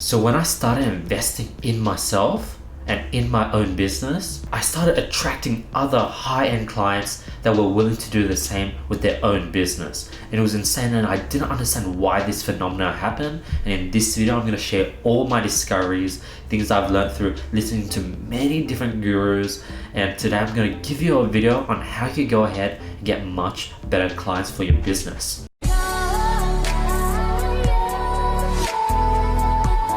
So when I started investing in myself and in my own business, I started attracting other high-end clients that were willing to do the same with their own business. And it was insane, and I didn't understand why this phenomenon happened. And in this video, I'm going to share all my discoveries, things I've learned through listening to many different gurus. And today I'm going to give you a video on how you go ahead and get much better clients for your business.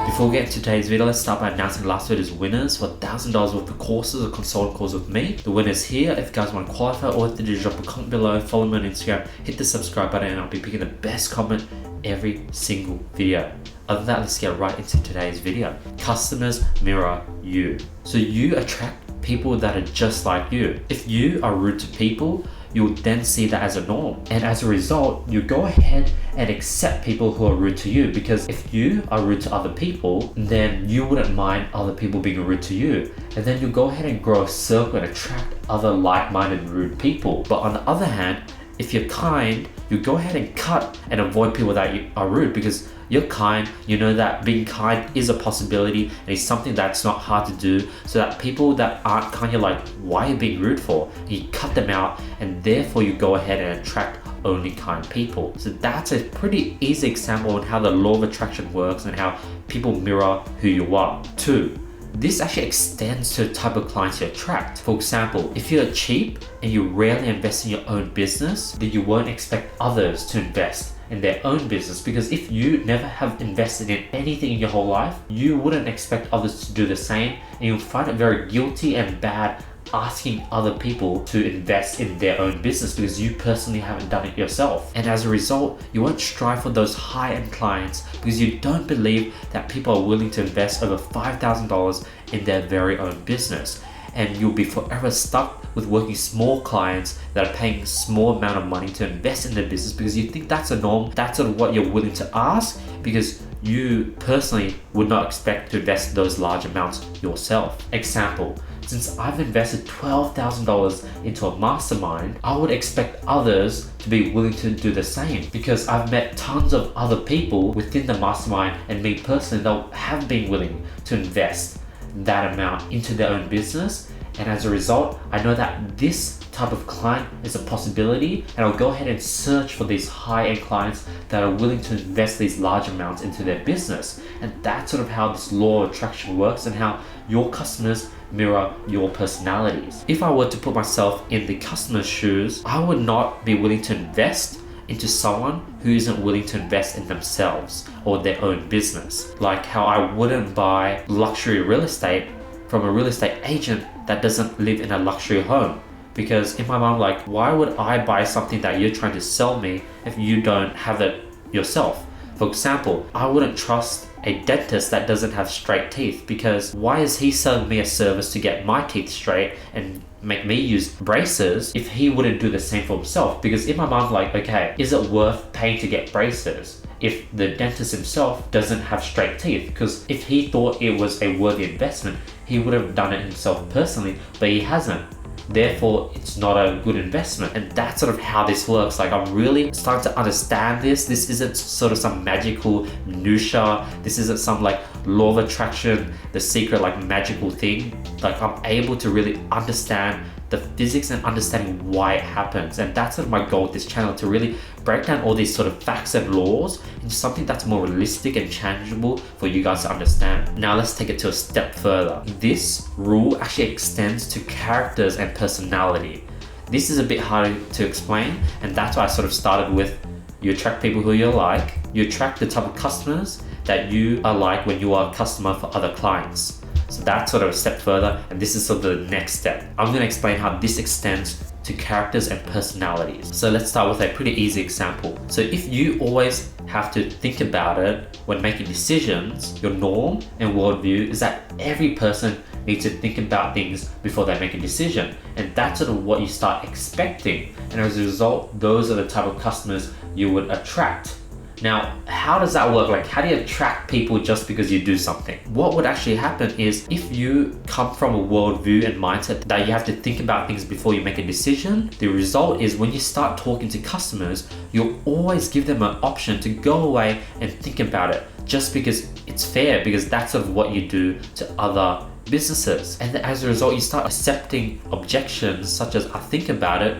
Before we get into today's video, let's start by announcing last video's winners for $1,000 worth of courses or consulting calls with me. The winner's here. If you guys want to qualify, all you have to do is drop a comment below, follow me on Instagram, hit the subscribe button, and I'll be picking the best comment every single video. Other than that, let's get right into today's video. Customers mirror you. So you attract people that are just like you. If you are rude to people, you'll then see that as a norm. And as a result, you go ahead and accept people who are rude to you, because if you are rude to other people, then you wouldn't mind other people being rude to you. And then you go ahead and grow a circle and attract other like-minded rude people. But on the other hand, if you're kind, you go ahead and cut and avoid people that are rude, because you're kind, you know that being kind is a possibility and it's something that's not hard to do, so that people that aren't kind, you're like, why are you being rude for? And you cut them out, and therefore you go ahead and attract only kind people. So that's a pretty easy example on how the law of attraction works and how people mirror who you are. 2. This actually extends to the type of clients you attract. For example, if you're cheap and you rarely invest in your own business, then you won't expect others to invest in their own business, because if you never have invested in anything in your whole life, you wouldn't expect others to do the same, and you'll find it very guilty and bad asking other people to invest in their own business because you personally haven't done it yourself. And as a result, you won't strive for those high-end clients because you don't believe that people are willing to invest over $5,000 in their very own business. And you'll be forever stuck with working small clients that are paying a small amount of money to invest in their business because you think that's a norm, that's sort of what you're willing to ask, because you personally would not expect to invest those large amounts yourself. Example, since I've invested $12,000 into a mastermind, I would expect others to be willing to do the same, because I've met tons of other people within the mastermind and me personally that have been willing to invest that amount into their own business. And as a result, I know that this type of client is a possibility, and I'll go ahead and search for these high-end clients that are willing to invest these large amounts into their business. And that's sort of how this law of attraction works and how your customers mirror your personalities. If I were to put myself in the customer's shoes, I would not be willing to invest into someone who isn't willing to invest in themselves or their own business. Like how I wouldn't buy luxury real estate from a real estate agent that doesn't live in a luxury home. Because in my mind, like, why would I buy something that you're trying to sell me if you don't have it yourself? For example, I wouldn't trust a dentist that doesn't have straight teeth, because why is he selling me a service to get my teeth straight and make me use braces if he wouldn't do the same for himself? Because in my mind, like, okay, is it worth paying to get braces if the dentist himself doesn't have straight teeth? Because if he thought it was a worthy investment, he would have done it himself personally, but he hasn't. Therefore, it's not a good investment. And that's sort of how this works. Like, I'm really starting to understand this. This isn't sort of some magical minutia. This isn't some like law of attraction, the secret like magical thing. Like, I'm able to really understand the physics and understanding why it happens. And that's sort of my goal with this channel, to really break down all these sort of facts and laws into something that's more realistic and tangible for you guys to understand. Now let's take it to a step further. This rule actually extends to characters and personality. This is a bit harder to explain, and that's why I sort of started with, you attract people who you like, you attract the type of customers that you are like when you are a customer for other clients. So that's sort of a step further, and this is sort of the next step. I'm going to explain how this extends to characters and personalities. So let's start with a pretty easy example. So if you always have to think about it when making decisions, your norm and worldview is that every person needs to think about things before they make a decision. And that's sort of what you start expecting. And as a result, those are the type of customers you would attract. Now, how does that work? Like, how do you attract people just because you do something? What would actually happen is, if you come from a worldview and mindset that you have to think about things before you make a decision, the result is when you start talking to customers, you'll always give them an option to go away and think about it. just because it's fair, because that's sort of what you do to other businesses. And then as a result, you start accepting objections such as, I think about it,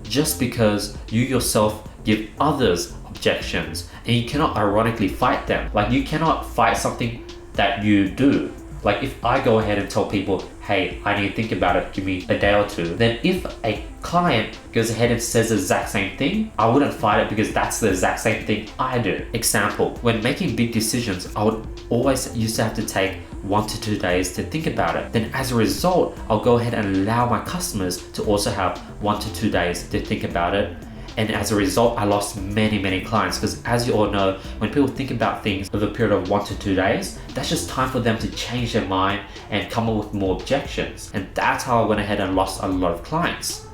just because you yourself give others objections, and you cannot ironically fight them. Like, you cannot fight something that you do. Like, if I go ahead and tell people, hey, I need to think about it, give me a day or two, then if a client goes ahead and says the exact same thing, I wouldn't fight it because that's the exact same thing I do. Example, when making big decisions, I would always used to have to take 1 to 2 days to think about it. Then as a result, I'll go ahead and allow my customers to also have 1 to 2 days to think about it. And as a result, I lost many clients, because as you all know, when people think about things over a period of 1 to 2 days, that's just time for them to change their mind and come up with more objections. And that's how I went ahead and lost a lot of clients.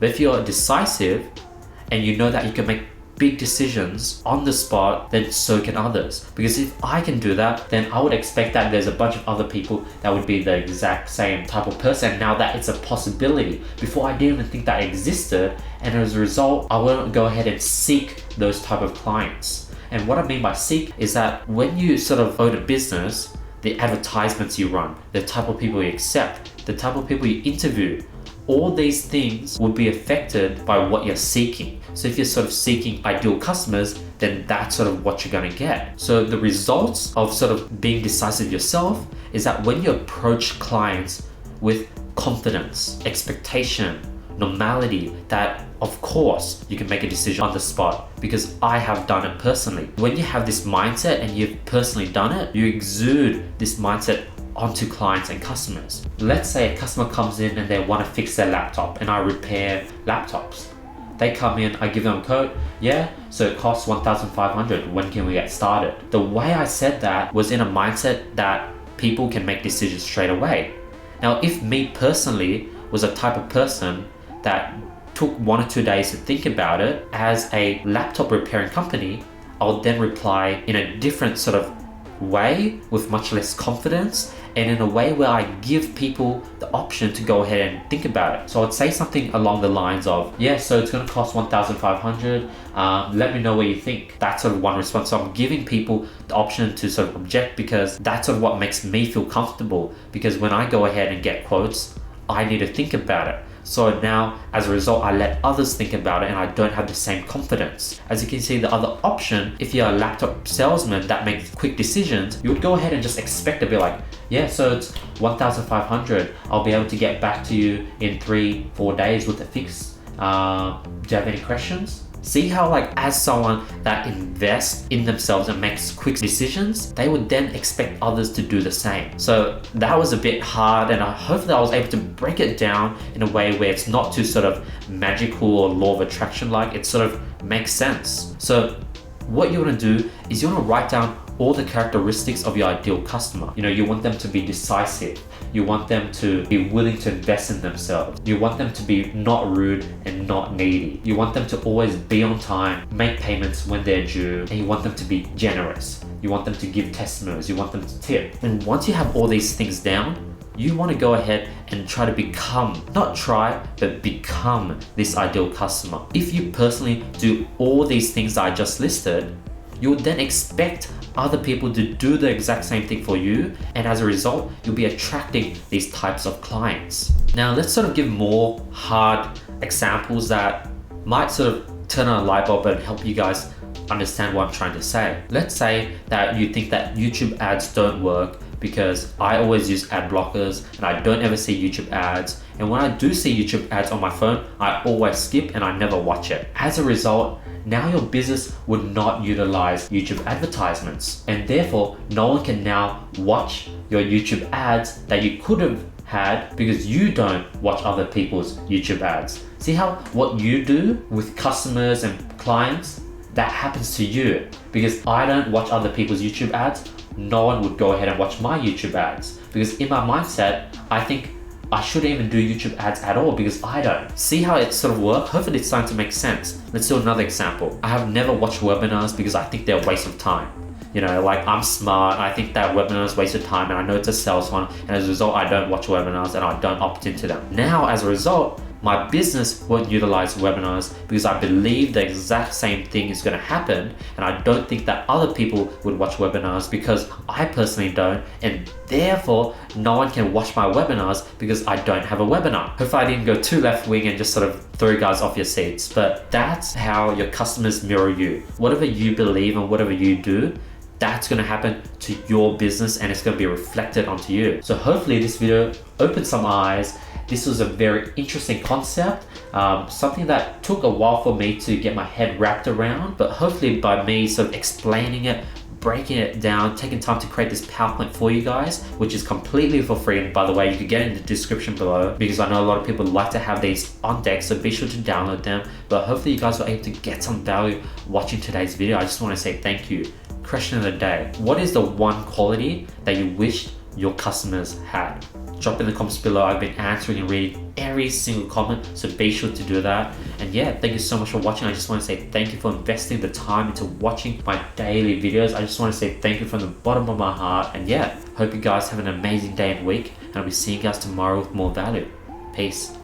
But if you're decisive and you know that you can make big decisions on the spot, then so can others. Because if I can do that, then I would expect that there's a bunch of other people that would be the exact same type of person. Now that it's a possibility, before I didn't even think that existed, and as a result, I wouldn't go ahead and seek those type of clients. And what I mean by seek is that when you sort of own a business, the advertisements you run, the type of people you accept, the type of people you interview, all these things will be affected by what you're seeking. So if you're sort of seeking ideal customers, then that's sort of what you're going to get. So the results of sort of being decisive yourself is that when you approach clients with confidence, expectation, normality, that of course you can make a decision on the spot, because I have done it personally. When you have this mindset and you've personally done it, you exude this mindset onto clients and customers. Let's say a customer comes in and they want to fix their laptop, and I repair laptops. They come in, I give them a quote, yeah, so it costs 1,500, when can we get started? The way I said that was in a mindset that people can make decisions straight away. Now, if me personally was a type of person that took 1 or 2 days to think about it, as a laptop repairing company, I'll then reply in a different sort of way with much less confidence, and in a way where I give people the option to go ahead and think about it. So I'd say something along the lines of, yeah, so it's going to cost 1,500. Let me know what you think. That's sort of one response. So I'm giving people the option to sort of object, because that's sort of what makes me feel comfortable. Because when I go ahead and get quotes, I need to think about it. So now, as a result, I let others think about it, and I don't have the same confidence. As you can see, the other option, if you're a laptop salesman that makes quick decisions, you would go ahead and just expect to be like, yeah, so it's 1,500. I'll be able to get back to you in 3-4 days with a fix. Do you have any questions? See how, like, as someone that invests in themselves and makes quick decisions, they would then expect others to do the same. So that was a bit hard, and hopefully I was able to break it down in a way where it's not too sort of magical or law of attraction like. It sort of makes sense. So what you want to do is you want to write down all the characteristics of your ideal customer. You know, you want them to be decisive. You want them to be willing to invest in themselves. You want them to be not rude and not needy. You want them to always be on time, make payments when they're due, and you want them to be generous. You want them to give testimonials. You want them to tip. And once you have all these things down, you want to go ahead and try to become, not try, but become this ideal customer. If you personally do all these things that I just listed, you would then expect other people to do the exact same thing for you, and as a result, you'll be attracting these types of clients. Now, let's sort of give more hard examples that might sort of turn on a light bulb and help you guys understand what I'm trying to say. Let's say that you think that YouTube ads don't work because I always use ad blockers and I don't ever see YouTube ads. And when I do see YouTube ads on my phone, I always skip and I never watch it. As a result, now your business would not utilize YouTube advertisements, and therefore no one can now watch your YouTube ads that you could have had because you don't watch other people's YouTube ads. See how what you do with customers and clients, that happens to you. Because I don't watch other people's YouTube ads, no one would go ahead and watch my YouTube ads. Because in my mindset, I think I shouldn't even do YouTube ads at all because I don't. See how it sort of works? Hopefully it's starting to make sense. Let's do another example. I have never watched webinars because I think they're a waste of time. You know, like, I'm smart, I think that webinars waste of time, and I know it's a sales one, and as a result, I don't watch webinars and I don't opt into them. Now, as a result, my business won't utilize webinars because I believe the exact same thing is going to happen, and I don't think that other people would watch webinars because I personally don't, and therefore no one can watch my webinars because I don't have a webinar. Hopefully I didn't go too left wing and just sort of throw you guys off your seats, but that's how your customers mirror you. Whatever you believe and whatever you do, that's going to happen to your business, and it's going to be reflected onto you. So hopefully this video opened some eyes. This was a very interesting concept, something that took a while for me to get my head wrapped around, but hopefully by me sort of explaining it, breaking it down, taking time to create this PowerPoint for you guys, which is completely for free. And by the way, you can get it in the description below because I know a lot of people like to have these on deck, so be sure to download them. But hopefully you guys were able to get some value watching today's video. I just want to say thank you. Question of the day: what is the one quality that you wished your customers had? Drop in the comments below. I've been answering and reading every single comment, so be sure to do that. And yeah, thank you so much for watching. I just want to say thank you for investing the time into watching my daily videos. I just want to say thank you from the bottom of my heart. And yeah, hope you guys have an amazing day and week, and I'll be seeing you guys tomorrow with more value. Peace.